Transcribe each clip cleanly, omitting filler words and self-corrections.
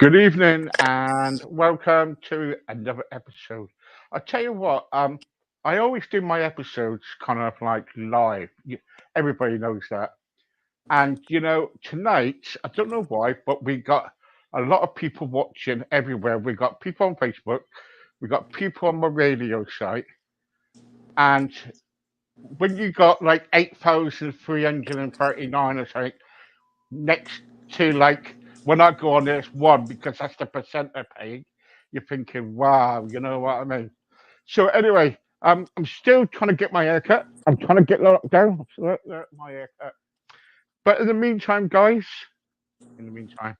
Good evening and welcome to another episode. I tell you what, I always do my episodes kind of like live. Everybody knows that. And tonight, I don't know why, but we got a lot of people watching everywhere. We got people on Facebook, we got people on my radio site, and when you got like 8,339 or something next to like when I go on there's one because that's the percent they're paying. You're thinking, wow, you know what I mean? So anyway, I'm still trying to get my haircut. I'm trying to get locked down. My haircut. But in the meantime, guys, in the meantime,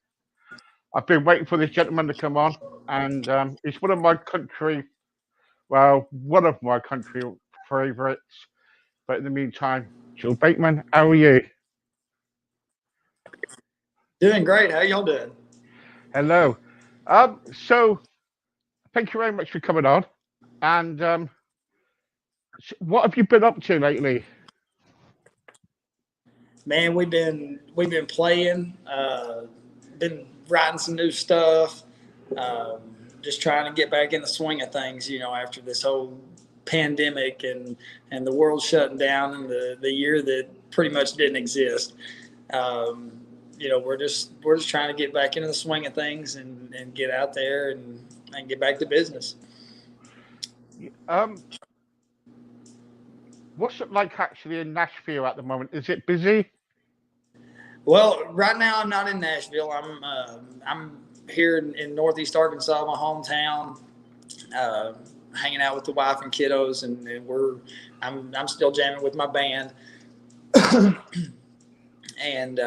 I've been waiting for this gentleman to come on, and he's one of my country favorites. But in the meantime, Joe Bateman, how are you? Doing great. How y'all doing? Hello. So thank you very much for coming on. And what have you been up to lately? Man, we've been playing, been writing some new stuff, um, just trying to get back in the swing of things. After this whole pandemic and the world shutting down and the year that pretty much didn't exist. Um, we're just trying to get back into the swing of things and get out there and get back to business. Um, what's it like actually in Nashville at the moment? Is it busy? Well, right now I'm not in Nashville. I'm here in Northeast Arkansas, my hometown, uh, hanging out with the wife and kiddos, and I'm still jamming with my band. and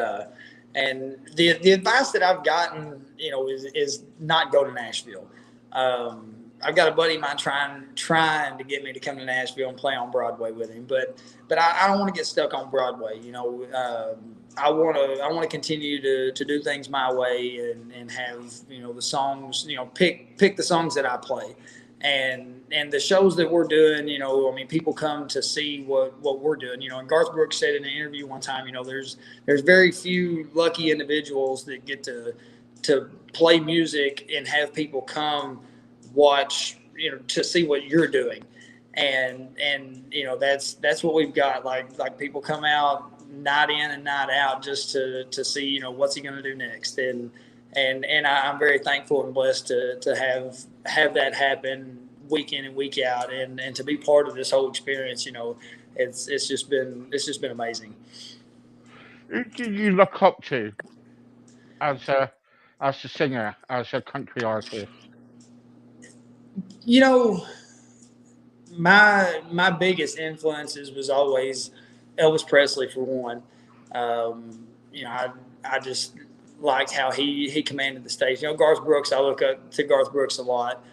and the advice that I've gotten, is not go to Nashville. I've got a buddy of mine trying to get me to come to Nashville and play on Broadway with him, but I don't want to get stuck on Broadway. I want to continue to do things my way and have the songs, pick the songs that I play. And the shows that we're doing, I mean, people come to see what we're doing, and Garth Brooks said in an interview one time, there's very few lucky individuals that get to play music and have people come watch, to see what you're doing. And that's what we've got. Like people come out night in and night out just to see, what's he going to do next. I'm very thankful and blessed to have that happen week in and week out, and to be part of this whole experience. It's just been amazing. Who do you look up to as a singer, as a country artist? You know, my biggest influences was always Elvis Presley for one. I just like how he commanded the stage. Garth Brooks, I look up to Garth Brooks a lot.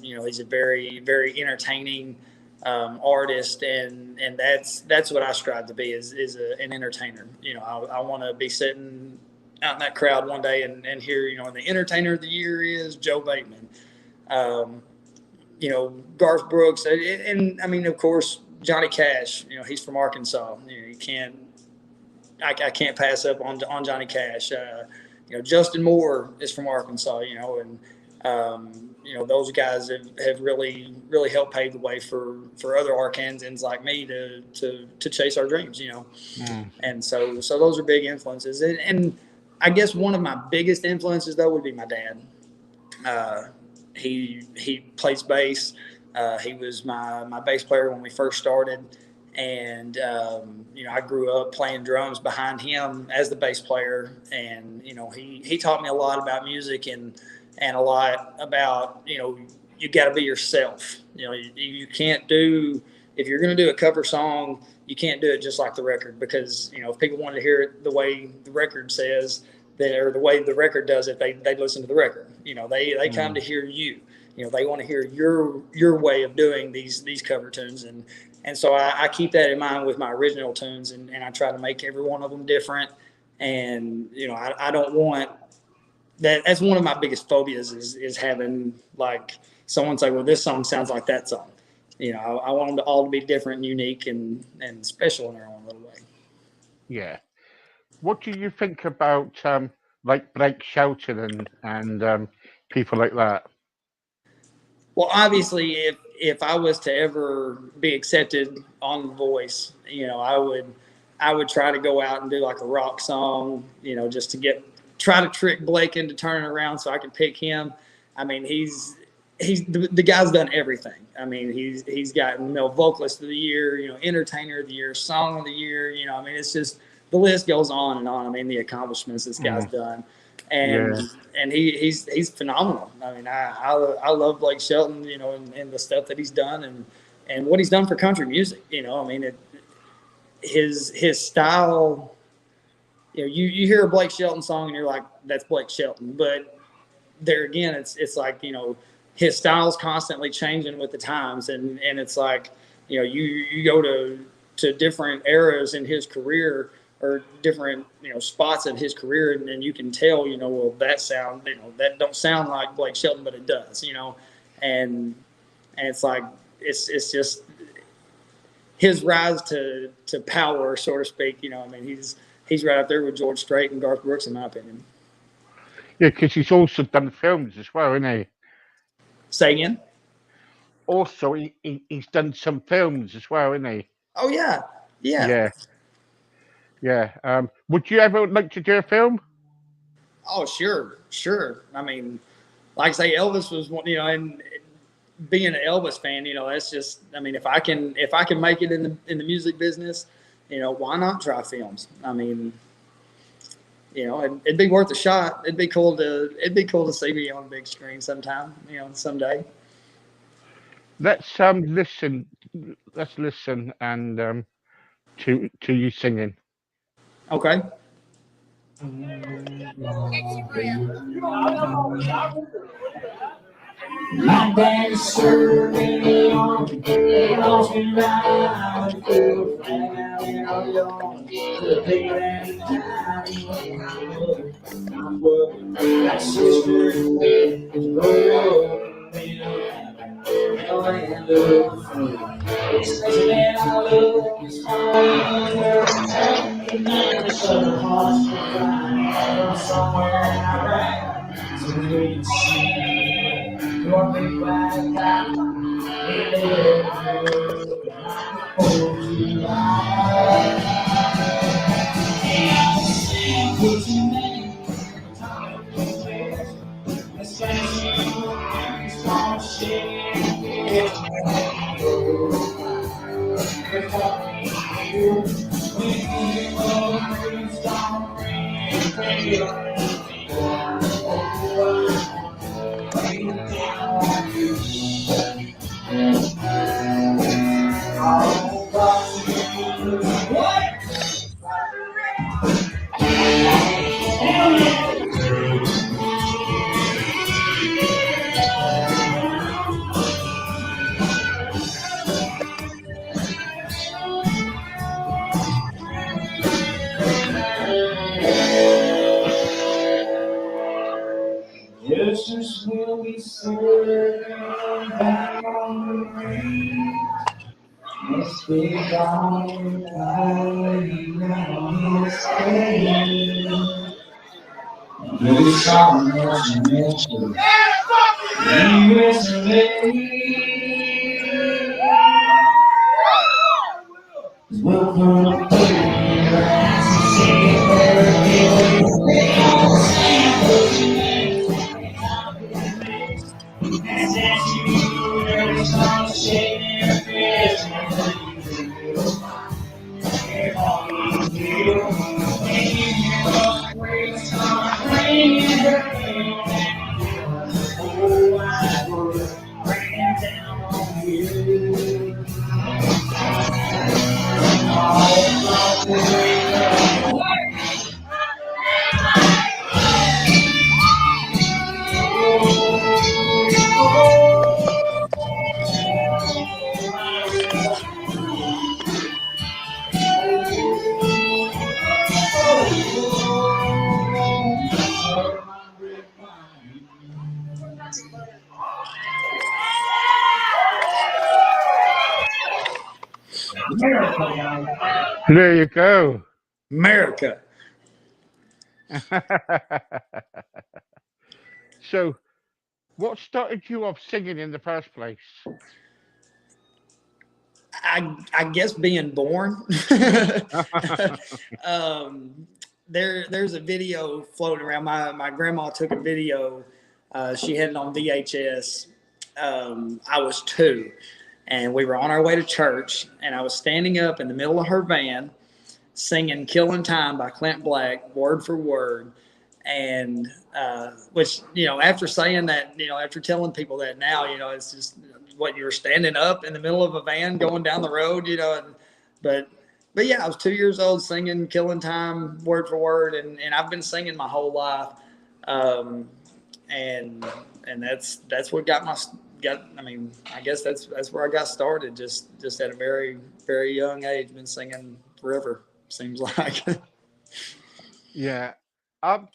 He's a very, very entertaining artist, and that's what I strive to be is an entertainer. I want to be sitting out in that crowd one day and hear, the entertainer of the year is Joe Bateman. Um, Garth Brooks, and I mean, of course, Johnny Cash. He's from Arkansas. I can't pass up on Johnny Cash. Justin Moore is from Arkansas. And those guys have really really helped pave the way for other Arkansans like me to chase our dreams. Mm. And so those are big influences. And I guess one of my biggest influences though would be my dad. He plays bass. He was my bass player when we first started, and I grew up playing drums behind him as the bass player. And he taught me a lot about music and a lot about you got to be yourself. You can't do, if you're going to do a cover song, you can't do it just like the record, because if people want to hear it the way the record says, or the way the record does it, they listen to the record. They come to Mm. hear you. They want to hear your way of doing these cover tunes, and so I keep that in mind with my original tunes, and I try to make every one of them different. And I don't want that. That's one of my biggest phobias is having like someone say, well, this song sounds like that song. I want them to all to be different and unique and special in their own little way. Yeah. What do you think about like Blake Shelton and people like that? Well, obviously, if I was to ever be accepted on The Voice, I would try to go out and do like a rock song, just to try to trick Blake into turning around so I can pick him. I mean, he's the guy's done everything. I mean, he's gotten vocalist of the year, entertainer of the year, song of the year. I mean, it's just the list goes on and on. I mean, the accomplishments this guy's Mm. done, and Yeah. he's phenomenal. I mean, I love Blake Shelton, and the stuff that he's done and what he's done for country music. I mean, his style. You hear a Blake Shelton song and you're like, that's Blake Shelton, but there again, it's like his style's constantly changing with the times, and it's like you go to different eras in his career or different spots of his career, and you can tell well that sound that don't sound like Blake Shelton, but it does and it's like it's just his rise to power, so to speak. I mean he's right up there with George Strait and Garth Brooks in my opinion. Yeah, because he's also done films as well, isn't he? Say again? Also, he's done some films as well, isn't he? Oh yeah, yeah. Yeah, yeah. Would you ever like to do a film? Oh sure, sure. I mean, like I say, Elvis was one. And being an Elvis fan, that's just. I mean, if I can make it in the music business, why not try films? I mean, it'd be worth a shot. It'd be cool to see me on a big screen sometime. Someday. Let's listen. Let's listen and to you singing. Okay. My daddy served in the army. He lost me right through the flag in our yard. The day that he died, I'm working. That sister grew up in the land of free. It's that I love his father. And then the southern hearts will cry from somewhere in Iraq. So we can see your big black guy. He lived for you. Put your name on top of his list. Especially when he's gonna shake it. It's what we do. When you know he's gonna bring it. Oh, justice will be served back on the green. Must be gone now his pain. This song was meant to be we'll put a There you go. America. So, what started you off singing in the first place? I guess being born. um, there's a video floating around. My grandma took a video. She had it on VHS. I was 2, and we were on our way to church, and I was standing up in the middle of her van singing "Killing Time" by Clint Black, word for word. And which, after saying that, after telling people that now, it's just what, you were standing up in the middle of a van going down the road, but but yeah, I was 2 years old singing "Killing Time" word for word, and I've been singing my whole life. um, and and that's what got. I mean, I guess that's where I got started. Just at a very very young age, been singing forever. Seems like. Yeah. Um,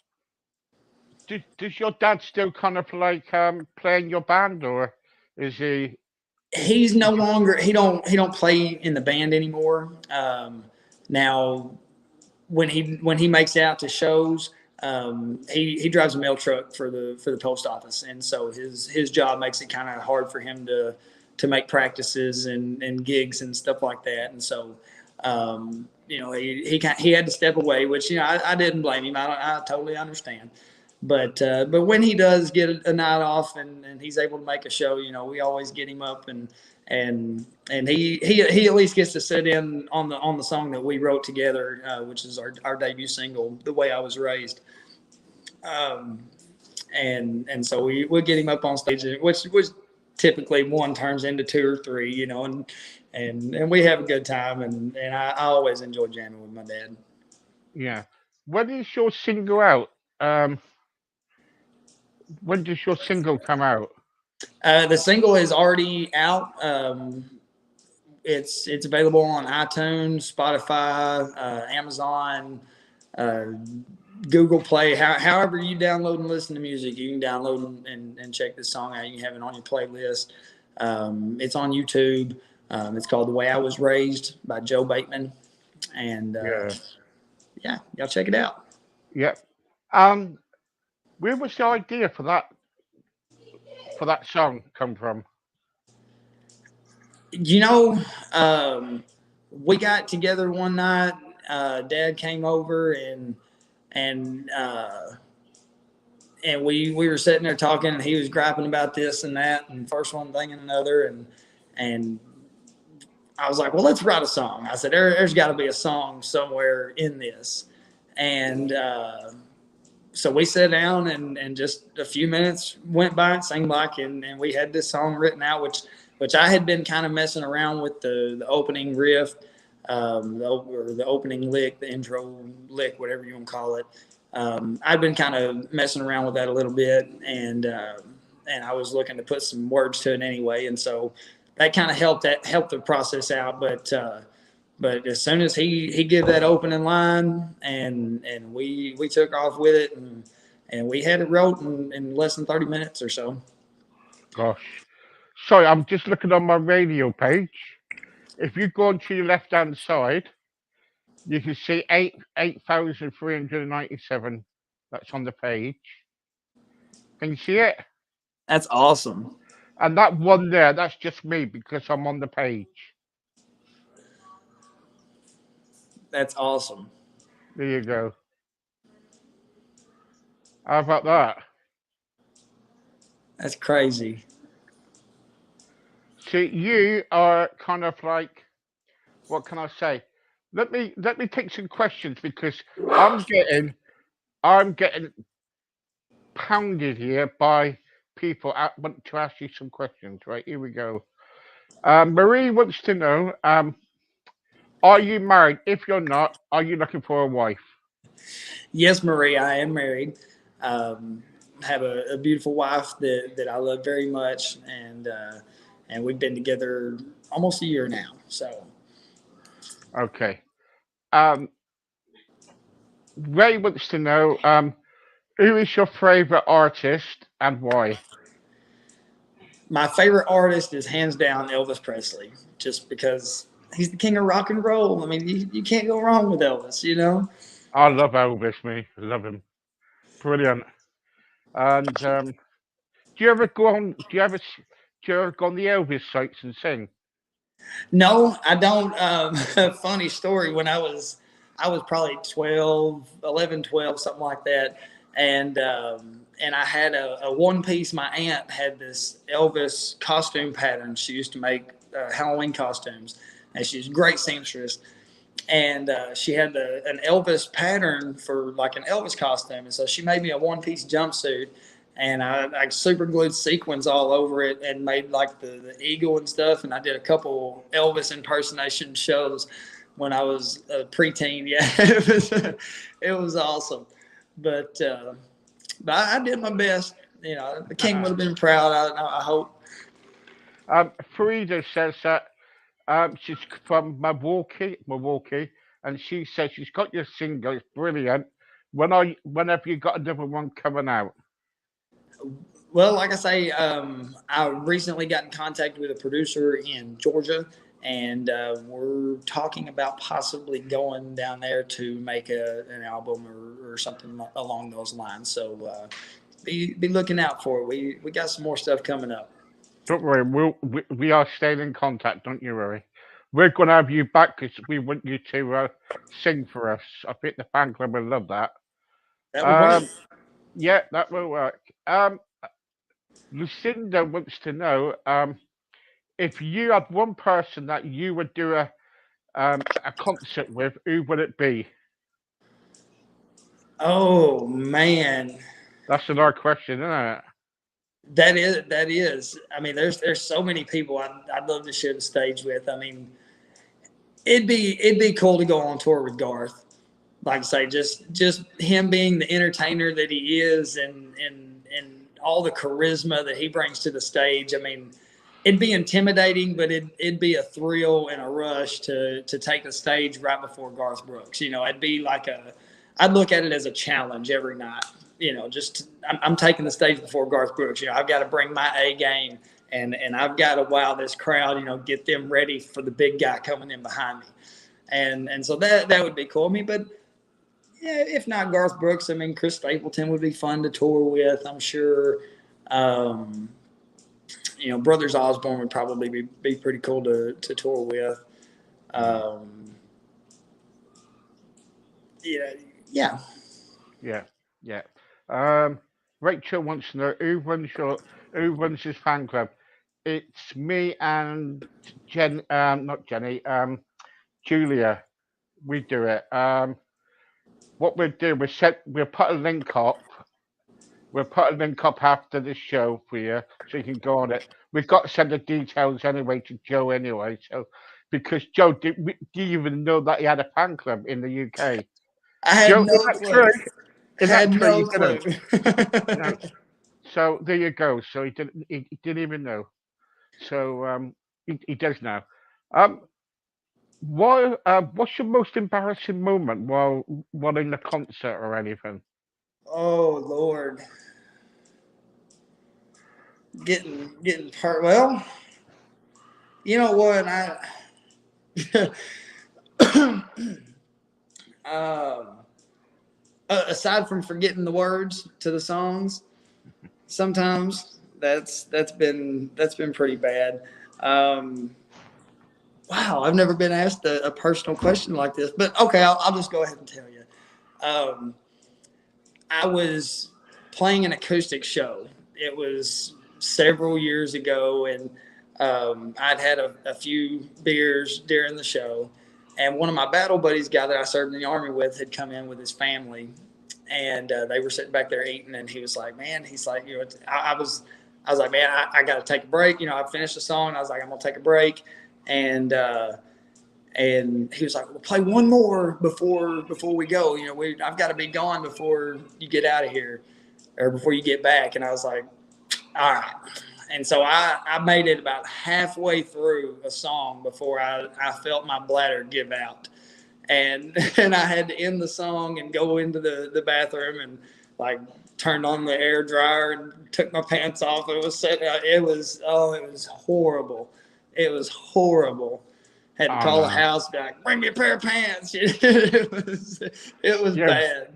does your dad still kind of like play in your band, or is he? He's no Is he longer. He don't play in the band anymore. Now when he makes out to shows, he drives a mail truck for the post office, and so his job makes it kind of hard for him to make practices and gigs and stuff like that. And so he had to step away, which I didn't blame him. I totally understand. But when he does get a night off, and he's able to make a show, we always get him up, and he at least gets to sit in on the song that we wrote together, which is our debut single, "The Way I Was Raised." Um, and so we get him up on stage, which typically one turns into two or three, and we have a good time, and I always enjoy jamming with my dad. yeah. When is your single out? Um, when does your single come out? The single is already out. It's available on iTunes, Spotify, Amazon, uh, Google Play. However you download and listen to music, you can download and check this song out. You can have it on your playlist. It's on YouTube. It's called "The Way I Was Raised" by Joe Bateman, and Yeah. yeah, y'all check it out. Yep. Um, where was the idea for that song come from? You know, um, we got together one night. Dad came over, and and we were sitting there talking, and he was griping about this and that, and first one thing and another, and I was like, well, let's write a song. I said, there's got to be a song somewhere in this, and so we sat down, and just a few minutes went by, it seemed like, and we had this song written out, which I had been kind of messing around with the opening riff, or the opening lick, the intro lick, whatever you want to call it. I'd been kind of messing around with that a little bit, and I was looking to put some words to it anyway, and so that kind of helped the process out. But as soon as he gave that opening line, and we took off with it, and we had it wrote in less than 30 minutes or so. Gosh. Sorry, I'm just looking on my radio page. If you go onto your left hand side, you can see 8,397. That's on the page. Can you see it? That's awesome. And that one there, that's just me because I'm on the page. That's awesome. There you go. How about that? That's crazy. See, you are kind of like, what can I say? Let me take some questions because I'm getting pounded here by people want to ask you some questions. Right, here we go. Marie wants to know, are you married? If you're not, are you looking for a wife? Yes, Marie, I am married. Um, have a beautiful wife that I love very much, and we've been together almost a year now. So Okay. Um, Ray wants to know, who is your favorite artist and why? my favorite artist is hands down Elvis Presley, just because. he's the king of rock and roll. I mean, you can't go wrong with Elvis, you know. I love Elvis, me. Love him. Brilliant. And do you ever go on? Do you ever go on the Elvis sites and sing? No, I don't. Funny story. When I was probably 12, 11, 12, something like that. And I had a one piece. My aunt had this Elvis costume pattern. She used to make Halloween costumes, and she's a great seamstress. And she had an Elvis pattern for like an Elvis costume, and so she made me a one piece jumpsuit, and I super glued sequins all over it and made like the eagle and stuff, and I did a couple Elvis impersonation shows when I was a preteen. Yeah, it was awesome, but I did my best. You know, the king would have been proud. I hope. Farida says that she's from Milwaukee, and she says she's got your single. It's brilliant. Whenever you got another one coming out, Well, like I say, I recently got in contact with a producer in Georgia, and we're talking about possibly going down there to make an album or something along those lines. So be looking out for it. We got some more stuff coming up. don't worry. We are staying in contact. Don't you worry. We're gonna have you back because we want you to sing for us. I think the fan club will love that. That would work. Um, yeah, that will work. Lucinda wants to know if you had one person that you would do a concert with, who would it be? Oh man, That's another question, isn't it? that is. I mean, there's so many people I'd love to share the stage with. I mean, it'd be cool to go on tour with Garth. Like I say, just him being the entertainer that he is, and all the charisma that he brings to the stage. I mean, it'd be intimidating, but it'd be a thrill and a rush to take the stage right before Garth Brooks. You know, it'd be like I'd look at it as a challenge every night. You know, I'm taking the stage before Garth Brooks. You know, I've got to bring my A game, and I've got to wow this crowd. You know, get them ready for the big guy coming in behind me, and so that would be cool. I mean, but yeah, if not Garth Brooks, I mean Chris Stapleton would be fun to tour with. I'm sure. Um, you know, Brothers Osborne would probably be pretty cool to tour with. Um, yeah, yeah. Yeah, yeah. Um, Rachel wants to know who runs his fan club. It's me and not Jenny, Julia. We do it. What we'll do, we'll put a link up. We'll put a link up after the show for you, so you can go on it. We've got to send the details anyway to Joe anyway, so because Joe didn't even know that he had a fan club in the UK. I had Joe, no clue. in that Had tree, you no didn't. clue. No. So there you go. So he didn't even know. So he does now. Um, what's your most embarrassing moment while in the concert or anything? Oh Lord, getting hurt. Well, you know what? Um, aside from forgetting the words to the songs, sometimes that's been pretty bad. Um, wow, I've never been asked a personal question like this, but okay, I'll just go ahead and tell you. Um, I was playing an acoustic show. It was several years ago, and I'd had a few beers during the show. And one of my battle buddies, guy that I served in the army with, had come in with his family, and they were sitting back there eating. And he was like, "Man," he's like, "You know," I was like, "Man, I got to take a break." You know, I finished the song. I was like, "I'm gonna take a break," and and he was like, "We'll play one more before we go. You know, I've got to be gone before you get out of here, or before you get back." And I was like, "All right." And so I made it about halfway through a song before I felt my bladder give out, and and I had to end the song and go into the bathroom and like turned on the air dryer and took my pants off. It was horrible. It was horrible. Had to Oh call the no. house, be like, "Bring me a pair of pants." It was Yeah, bad.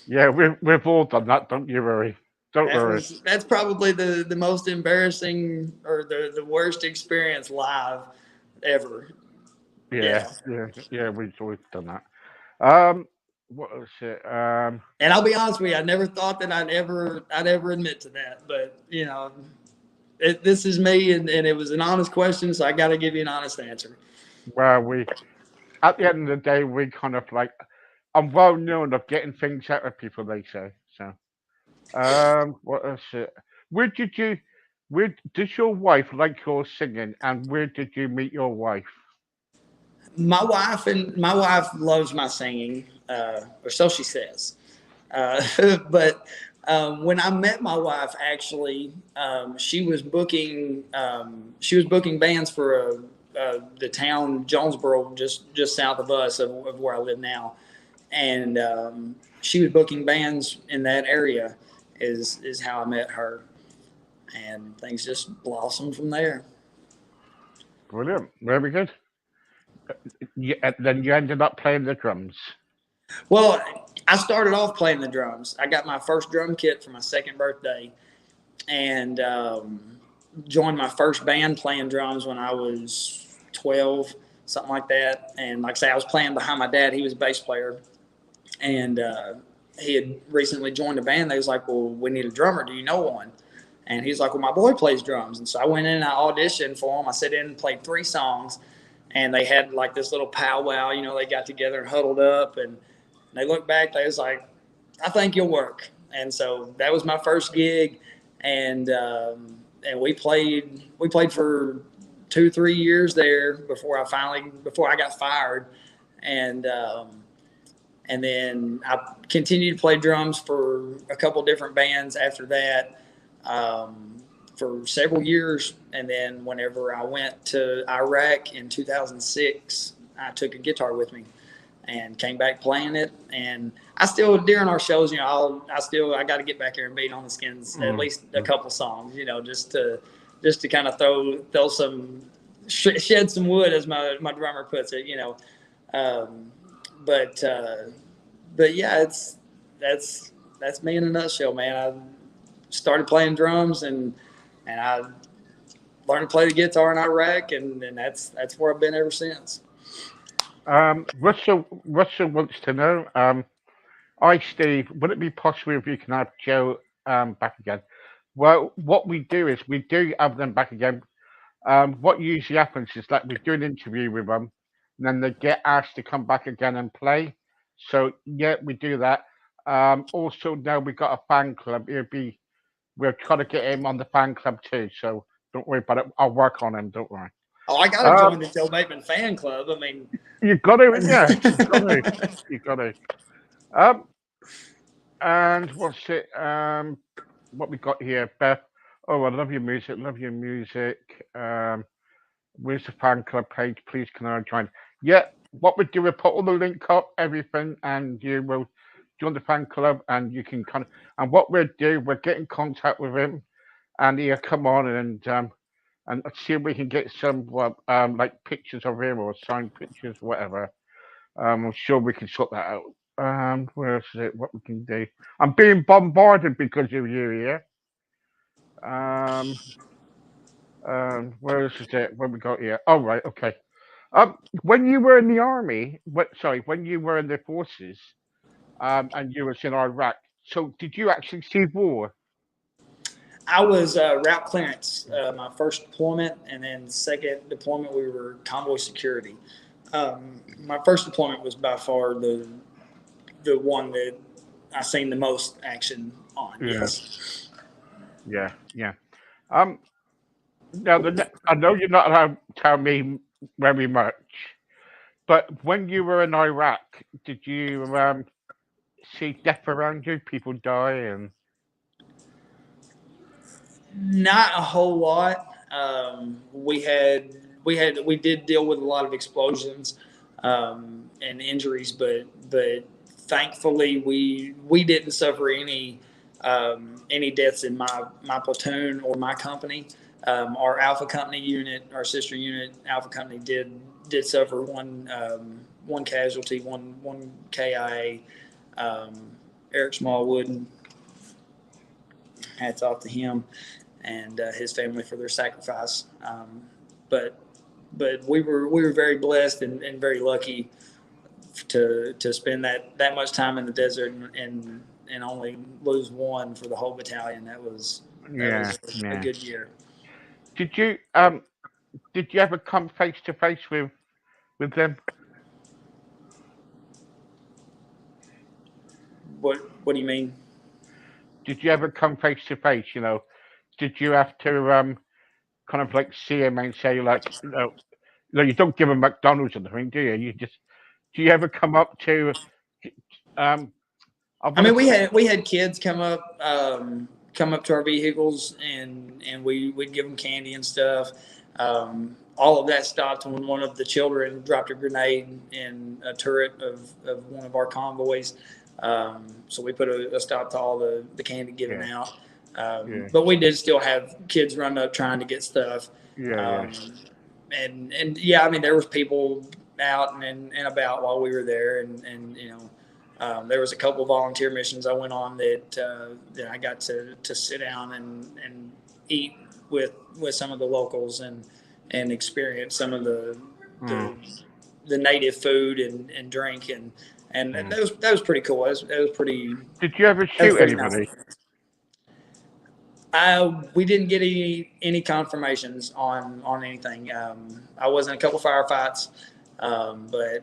yeah, we've all done that. Don't you worry. Don't worry. That's probably the most embarrassing or the worst experience live ever. Yeah, Yeah. yeah, yeah. We've always done that. Um, what was it? And I'll be honest with you, I never thought that I'd ever admit to that. But this is me, and it was an honest question, so I got to give you an honest answer. Where we at the end of the day we kind of like I'm well known of getting things out of people. They say so. What else? Where did you? Where does your wife like your singing? And where did you meet your wife? My wife loves my singing, or so she says. Uh, but when I met my wife, actually, she was booking bands for the town Jonesboro, just south of us of where I live now, and she was booking bands in that area. Is how I met her, and things just blossomed from there. Brilliant, very good. Then you ended up playing the drums. Well, I started off playing the drums. I got my first drum kit for my second birthday, and joined my first band playing drums when I was 12, something like that. And like I say, I was playing behind my dad. He was a bass player, and he had recently joined a band. They was like, "Well, we need a drummer. Do you know one?" And he's like, "Well, my boy plays drums." And so I went in and I auditioned for him. I sat in and played 3 songs, and they had like this little powwow. They got together and huddled up, and they looked back. They was like, "I think you'll work." And so that was my first gig, and we played for 2 3 years there before I got fired, and and then I continued to play drums for a couple different bands after that, for several years. And then whenever I went to Iraq in 2006, I took a guitar with me and came back playing it. And I still, during our shows, I got to get back here and beat on the Skins at Mm. least a couple songs, just to kind of throw some shed some wood, as my drummer puts it. Um, but but yeah, that's me in a nutshell, man. I started playing drums, and I learned to play the guitar in Iraq, and that's where I've been ever since. Russell wants to know. Hi, Steve. Would it be possible if you can have Joe back again? Well, what we do is we do have them back again. What usually happens is that we do an interview with them, and then they get asked to come back again and play. So yeah, we do that. Also, now we've got a fan club. We'll try to get him on the fan club too. So don't worry about it. I'll work on him. Don't worry. Oh, I got to Um, join the Joe Bateman fan club. I mean, you got to, yeah, you got to, you got to. Um, and what's it? What we got here, Beth? Oh, I love your music. Love your music. Where's the fan club page? Please, can I join? Yeah, what we do, we put all the link up, everything, and you will join the fan club, and you can kind of. And what we'll do, we'll get in contact with him, and he'll come on and see if we can get some like pictures of him or signed pictures, whatever. I'm sure we can sort that out. Where is it? What we can do? I'm being bombarded because of you here. Um, where is it? What we got here? Oh, right, okay. When you were in the army, when you were in the forces, and you was in Iraq, so did you actually see war? I was route clearance, my first deployment, and then second deployment we were convoy security. My first deployment was by far the one that I seen the most action on. Yeah, Yes. yeah, yeah. Um, now I know you're not allowed to tell me very much, but when you were in Iraq, did you see death around you? People die, and Not a whole lot. We did deal with a lot of explosions, and injuries, but thankfully we didn't suffer any deaths in my platoon or my company. Our Alpha Company unit, our sister unit, Alpha Company did suffer one casualty, one KIA. Eric Smallwood, hats off to him and his family for their sacrifice. But we were very blessed and very lucky to spend that much time in the desert and only lose one for the whole battalion. That Yeah, was a yeah. good year. Did you did you ever come face to face with them? What do you mean? Did you ever come face to face? Did you have to kind of like see him and say like, you don't give him McDonald's or anything, do you? Do you ever come up to um I I want mean, to say we had kids come up to our vehicles and we'd give them candy and stuff. All of that stopped when one of the children dropped a grenade in a turret of one of our convoys. So we put a stop to all the candy giving yeah, out. yeah, But we did still have kids run up trying to get stuff. yeah, yeah. Um, and yeah, I mean, there was people out and about while we were there, and there was a couple of volunteer missions I went on that I got to sit down and eat with some of the locals and experience some of Mm, the, the native food and drink and mm. that was pretty cool. Did you ever That was shoot pretty nice. anybody? We didn't get any confirmations on anything. I was in a couple firefights, but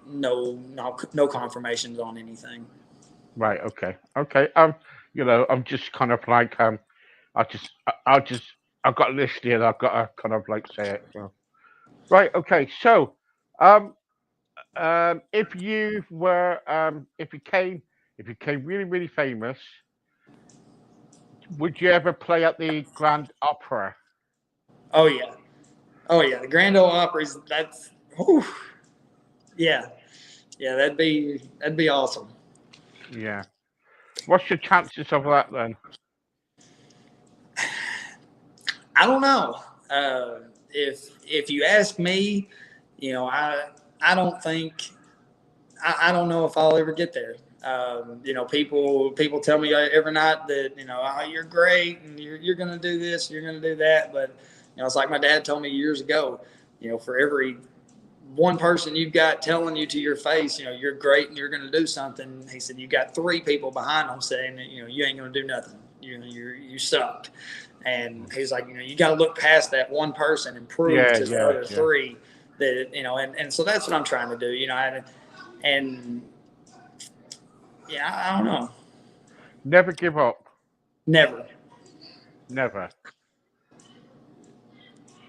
no confirmations on anything. Right. Okay. Okay. I'm just kind of like I'll just I've got a list here. I've got to kind of like say it. So. Right. Okay. So, um, if you were if you became really really famous, would you ever play at the Grand Opera? Oh yeah, oh yeah. The Grand Ole Opry's that's whew, yeah, yeah. That'd be awesome. Yeah. What's your chances of that then? I don't know. If you ask me, I don't think I don't know if I'll ever get there. People tell me every night that oh, you're great and you're going to do this, you're going to do that, but it's like my dad told me years ago. For every one person you've got telling you to your face, you're great and you're going to do something. He said you got three people behind them saying that you ain't going to do nothing. You suck. And he's like, you got to look past that one person and prove Yeah. to the Yeah. other Yeah. three that and so that's what I'm trying to do. And yeah, I don't know. Never give up. Never. Never.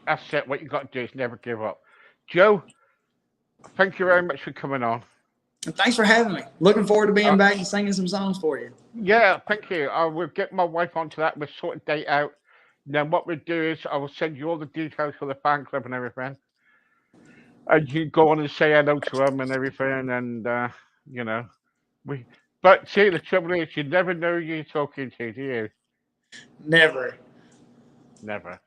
That's it. What you got to do is never give up. Joe, thank you very much for coming on. And thanks for having me. Looking forward to Uh, being back and singing some songs for you. yeah, thank you. I will get my wife onto that. We'll sort a date out. Then what we'll do is I will send you all the details for the fan club and everything. And you go on and say hello to them and everything. And, you know, we. But see, the trouble is, you never know who you're talking to, do you? Never. Never.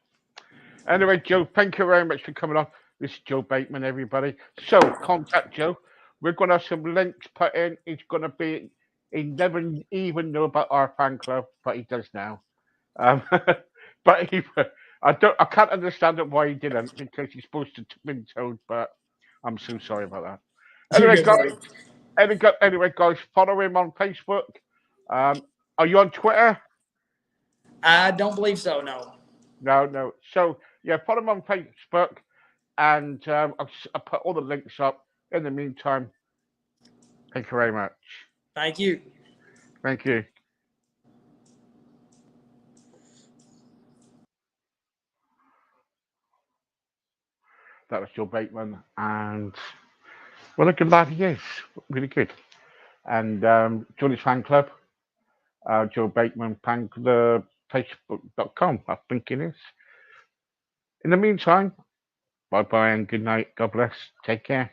Anyway, Joe, thank you very much for coming on. This is Joe Bateman, everybody. So contact Joe. We're gonna have some links put in. It's gonna be he never even knew about our fan club, but he does now. Um, but I can't understand it why he didn't because he's supposed to have been told. But I'm so sorry about that. You're Anyway, good, guys. buddy. Anyway, guys, follow him on Facebook. Are you on Twitter? I don't believe so. No. No, no. So yeah, follow him on Facebook, and I'll put all the links up. In the meantime, thank you very much. Thank you. Thank you. That was Joe Bateman, and what a good lad he is. Really good. And join his fan club, Joe Bateman fan club, Facebook.com, I think it is. In the meantime, bye bye and good night. God bless. Take care.